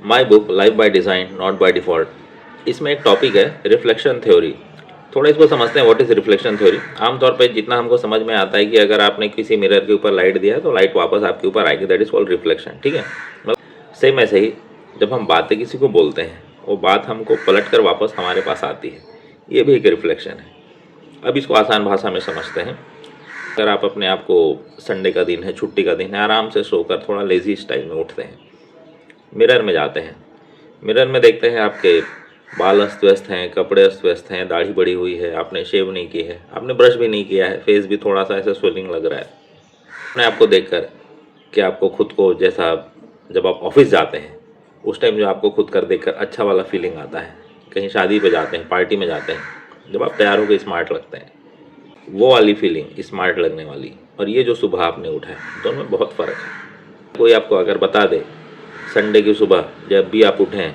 My book life by design not by default. इसमें एक topic है रिफ्लेक्शन थ्योरी। थोड़ा इसको समझते हैं, व्हाट इज़ रिफ्लेक्शन थ्योरी। आमतौर पे जितना हमको समझ में आता है कि अगर आपने किसी मिरर के ऊपर लाइट दिया है तो लाइट वापस आपके ऊपर आएगी, दैट इज़ कॉल्ड रिफ्लेक्शन। ठीक है, मतलब सेम ऐसे ही जब हम बातें किसी को बोलते हैं वो बात हमको पलट कर वापस हमारे पास आती है, ये भी एक रिफ्लेक्शन है। अब इसको आसान भाषा में समझते हैं। अगर आप अपने आप को संडे का दिन है, छुट्टी का दिन है, आराम से सोकर थोड़ा लेजी स्टाइल में उठते हैं, मिरर में जाते हैं, मिरर में देखते हैं आपके बाल अस्त व्यस्त हैं, कपड़े अस्त व्यस्त हैं, दाढ़ी बड़ी हुई है, आपने शेव नहीं की है, आपने ब्रश भी नहीं किया है, फेस भी थोड़ा सा ऐसा स्वेलिंग लग रहा है। अपने आप को देखकर कि आपको खुद को जैसा जब आप ऑफिस जाते हैं उस टाइम जो आपको खुद कर देखकर अच्छा वाला फीलिंग आता है, कहीं शादी पे जाते हैं, पार्टी में जाते हैं, जब आप तैयार होकर स्मार्ट लगते हैं, वो वाली फीलिंग स्मार्ट लगने वाली, और ये जो सुबह आपने उठा है, दोनों में बहुत फ़र्क है। कोई आपको अगर बता दे संडे की सुबह जब भी आप उठें,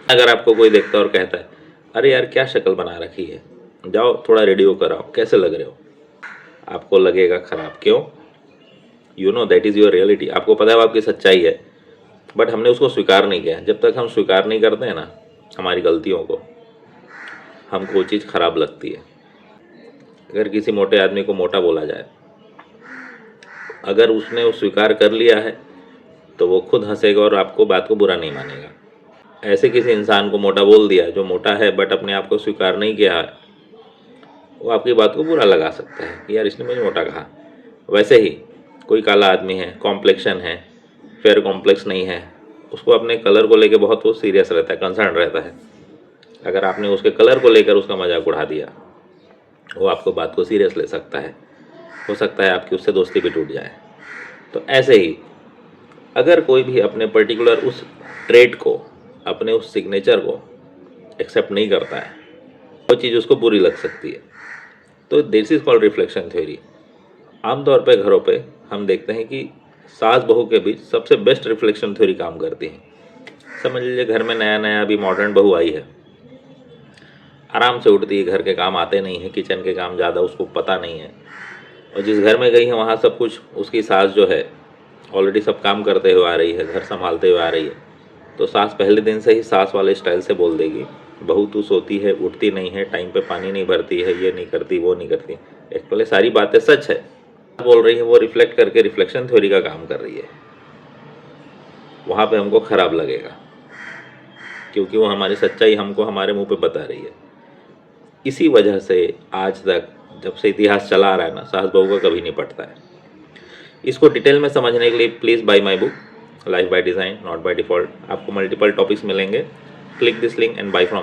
अगर आपको कोई देखता है और कहता है अरे यार क्या शक्ल बना रखी है, जाओ थोड़ा रेडी होकर आओ, कैसे लग रहे हो, आपको लगेगा ख़राब। क्यों? You know that is your reality. आपको पता है वो आपकी सच्चाई है, बट हमने उसको स्वीकार नहीं किया। जब तक हम स्वीकार नहीं करते हैं ना हमारी गलतियों को, हमको वो चीज़ ख़राब लगती है। अगर किसी मोटे आदमी को मोटा बोला जाए, अगर उसने वो स्वीकार कर लिया है तो वो खुद हंसेगा और आपको बात को बुरा नहीं मानेगा। ऐसे किसी इंसान को मोटा बोल दिया जो मोटा है बट अपने आप को स्वीकार नहीं किया है, वो आपकी बात को बुरा लगा सकता है कि यार इसने मुझे मोटा कहा। वैसे ही कोई काला आदमी है, कॉम्प्लेक्शन है, फेयर कॉम्प्लेक्स नहीं है, उसको अपने कलर को लेकर बहुत वो सीरियस रहता है, कंसर्न रहता है। अगर आपने उसके कलर को लेकर उसका मजाक उड़ा दिया, वो आपको बात को सीरियस ले सकता है, हो सकता है आपकी उससे दोस्ती भी टूट जाए। तो ऐसे ही अगर कोई भी अपने पर्टिकुलर उस ट्रेट को, अपने उस सिग्नेचर को एक्सेप्ट नहीं करता है, वो चीज़ उसको बुरी लग सकती है। तो this is called reflection theory. आमतौर पे घरों पे हम देखते हैं कि सास बहू के बीच सबसे बेस्ट रिफ्लेक्शन थ्योरी काम करती है। समझ लीजिए घर में नया नया अभी मॉडर्न बहू आई है, आराम से उठती है, घर के काम आते नहीं हैं, किचन के काम ज़्यादा उसको पता नहीं है, और जिस घर में गई है वहाँ सब कुछ उसकी सास जो है ऑलरेडी सब काम करते हुए आ रही है, घर संभालते हुए आ रही है। तो सास पहले दिन से ही सास वाले स्टाइल से बोल देगी, बहू तू सोती है, उठती नहीं है, टाइम पे पानी नहीं भरती है, ये नहीं करती, वो नहीं करती। एक्चुअली सारी बातें सच है, बोल रही है वो रिफ्लेक्ट करके रिफ्लेक्शन थ्योरी का काम कर रही है। वहाँ पे हमको ख़राब लगेगा क्योंकि वो हमारी सच्चाई हमको हमारे मुंह पे बता रही है। इसी वजह से आज तक जब से इतिहास चला आ रहा है ना, सास बहू का कभी नहीं पटता है। इसको डिटेल में समझने के लिए please buy my book life by design not by default. आपको मल्टीपल टॉपिक्स मिलेंगे। Click this link and buy from